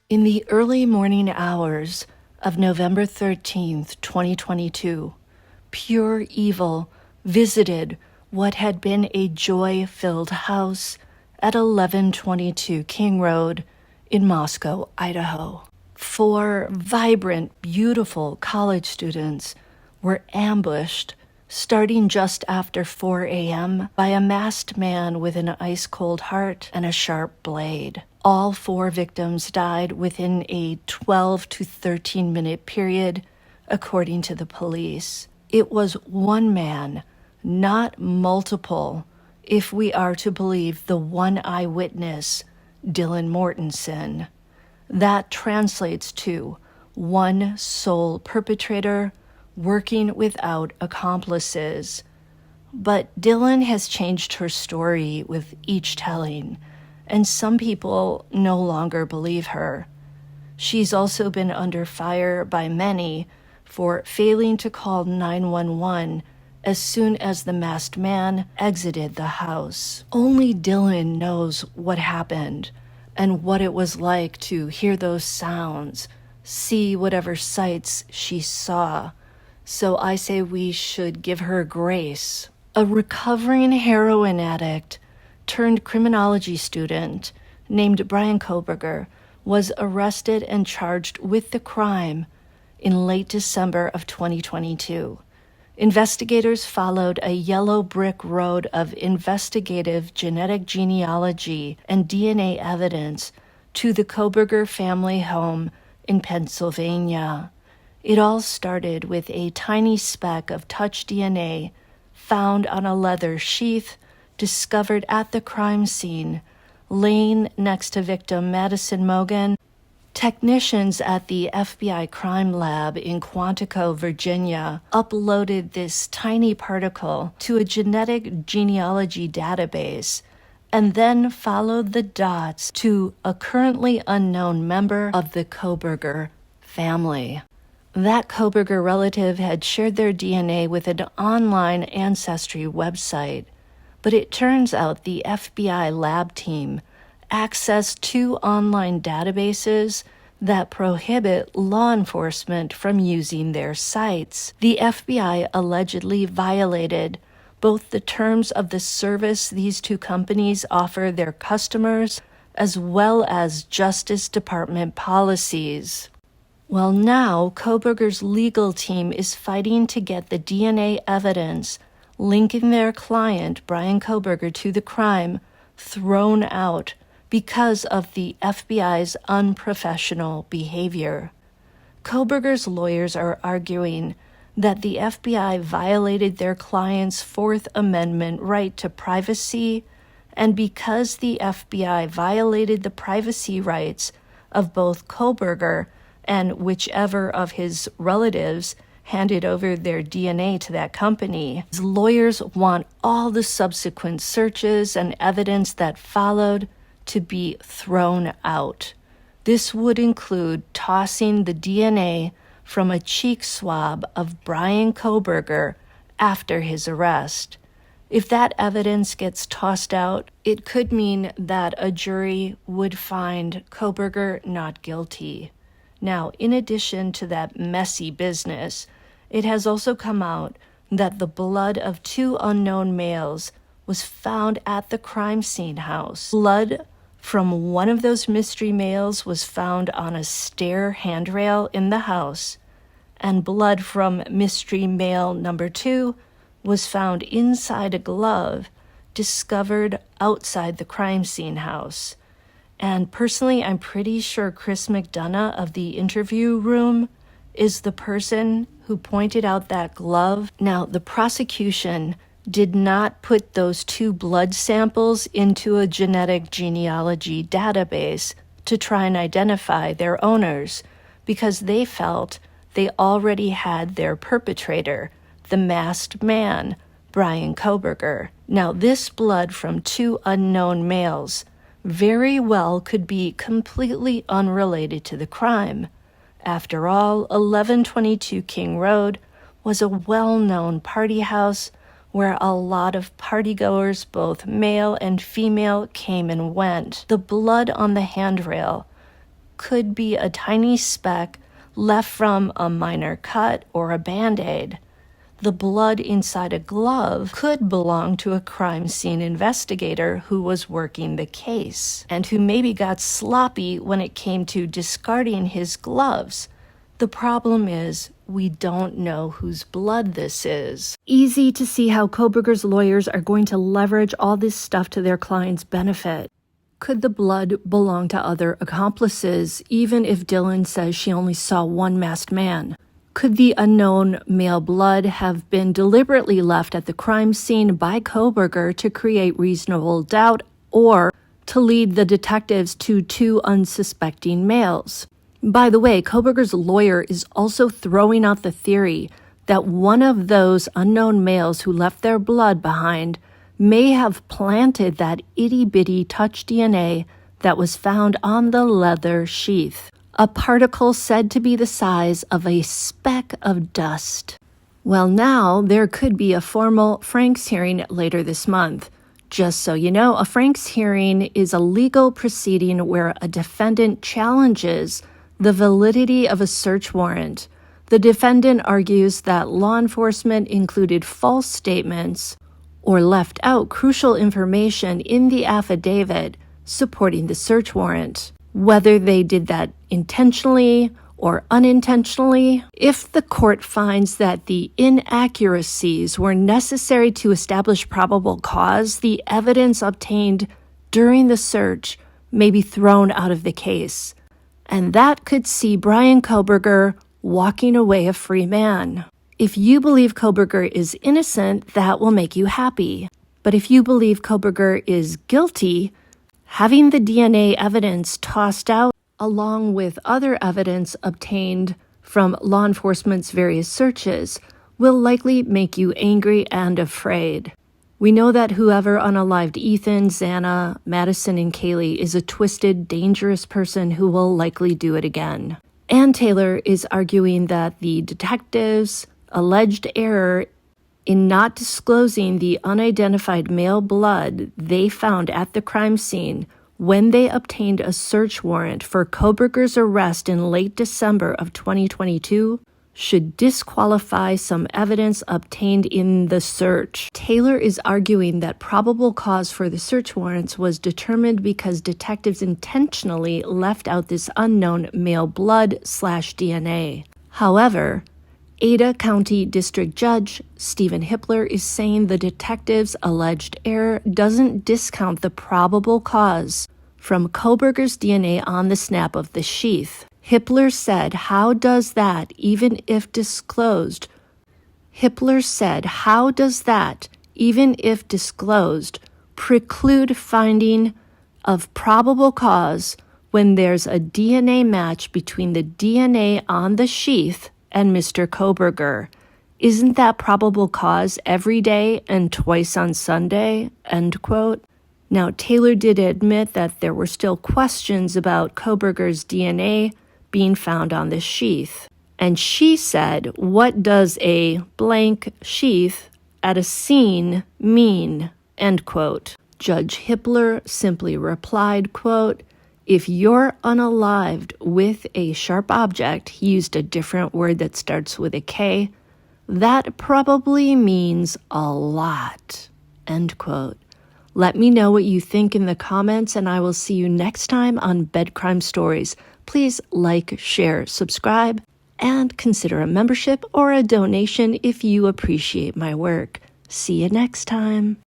In the early morning hours of November 13th, 2022, pure evil visited what had been a joy-filled house at 1122 King Road in Moscow, Idaho. 4 vibrant, beautiful college students were ambushed starting just after 4 a.m. by a masked man with an ice-cold heart and a sharp blade. All 4 victims died within a 12 to 13-minute period, according to the police. It was one man, not multiple, if we are to believe the one eyewitness, Dylan Mortensen. That translates to one sole perpetrator working without accomplices. But Dylan has changed her story with each telling, and some people no longer believe her. She's also been under fire by many for failing to call 911 as soon as the masked man exited the house. Only Dylan knows what happened and what it was like to hear those sounds, see whatever sights she saw. So I say we should give her grace. A recovering heroin addict turned criminology student named Bryan Kohberger was arrested and charged with the crime in late December of 2022. Investigators followed a yellow brick road of investigative genetic genealogy and DNA evidence to the Kohberger family home in Pennsylvania. It all started with a tiny speck of touch DNA found on a leather sheath discovered at the crime scene, laying next to victim Madison Mogen. Technicians at the FBI crime lab in Quantico, Virginia, uploaded this tiny particle to a genetic genealogy database and then followed the dots to a currently unknown member of the Kohberger family. That Kohberger relative had shared their DNA with an online ancestry website, but it turns out the FBI lab team accessed 2 online databases that prohibit law enforcement from using their sites. The FBI allegedly violated both the terms of the service these 2 companies offer their customers, as well as Justice Department policies. Well, now Kohberger's legal team is fighting to get the DNA evidence linking their client, Bryan Kohberger, to the crime thrown out because of the FBI's unprofessional behavior. Kohberger's lawyers are arguing that the FBI violated their client's 4th Amendment right to privacy, and because the FBI violated the privacy rights of both Kohberger and whichever of his relatives handed over their DNA to that company, his lawyers want all the subsequent searches and evidence that followed to be thrown out. This would include tossing the DNA from a cheek swab of Bryan Kohberger after his arrest. If that evidence gets tossed out, it could mean that a jury would find Kohberger not guilty. Now, in addition to that messy business, it has also come out that the blood of 2 unknown males was found at the crime scene house. Blood from one of those mystery males was found on a stair handrail in the house, and blood from mystery male number 2 was found inside a glove discovered outside the crime scene house. And personally, I'm pretty sure Chris McDonough of the interview room is the person who pointed out that glove. Now, the prosecution did not put those 2 blood samples into a genetic genealogy database to try and identify their owners because they felt they already had their perpetrator, the masked man, Bryan Kohberger. Now, this blood from 2 unknown males very well could be completely unrelated to the crime. After all, 1122 King Road was a well-known party house where a lot of partygoers, both male and female, came and went. The blood on the handrail could be a tiny speck left from a minor cut or a Band-Aid. The blood inside a glove could belong to a crime scene investigator who was working the case and who maybe got sloppy when it came to discarding his gloves. The problem is, we don't know whose blood this is. Easy to see how Kohberger's lawyers are going to leverage all this stuff to their client's benefit. Could the blood belong to other accomplices, even if Dylan says she only saw one masked man? Could the unknown male blood have been deliberately left at the crime scene by Kohberger to create reasonable doubt or to lead the detectives to two unsuspecting males? By the way, Kohberger's lawyer is also throwing out the theory that one of those unknown males who left their blood behind may have planted that itty-bitty touch DNA that was found on the leather sheath, a particle said to be the size of a speck of dust. Well, now there could be a formal Franks hearing later this month. Just so you know, a Franks hearing is a legal proceeding where a defendant challenges the validity of a search warrant. The defendant argues that law enforcement included false statements or left out crucial information in the affidavit supporting the search warrant. Whether they did that intentionally or unintentionally, if the court finds that the inaccuracies were necessary to establish probable cause, the evidence obtained during the search may be thrown out of the case. And that could see Bryan Kohberger walking away a free man. If you believe Kohberger is innocent, that will make you happy. But if you believe Kohberger is guilty, having the DNA evidence tossed out, along with other evidence obtained from law enforcement's various searches, will likely make you angry and afraid. We know that whoever unalived Ethan, Xana, Madison, and Kaylee is a twisted, dangerous person who will likely do it again. Ann Taylor is arguing that the detectives' alleged error in not disclosing the unidentified male blood they found at the crime scene when they obtained a search warrant for Kohberger's arrest in late December of 2022 should disqualify some evidence obtained in the search. Taylor is arguing that probable cause for the search warrants was determined because detectives intentionally left out this unknown male blood/DNA. However, Ada County District Judge Stephen Hippler is saying the detectives' alleged error doesn't discount the probable cause from Kohberger's DNA on the snap of the sheath. Hippler said, how does that, even if disclosed, preclude finding of probable cause when there's a DNA match between the DNA on the sheath and Mr. Kohberger? Isn't that probable cause every day and twice on Sunday? End quote. Now, Taylor did admit that there were still questions about Kohberger's DNA being found on the sheath. And she said, what does a blank sheath at a scene mean? End quote. Judge Hippler simply replied, quote, if you're unalived with a sharp object, he used a different word that starts with a K, that probably means a lot. End quote. Let me know what you think in the comments, and I will see you next time on Bed Crime Stories. Please like, share, subscribe, and consider a membership or a donation if you appreciate my work. See you next time.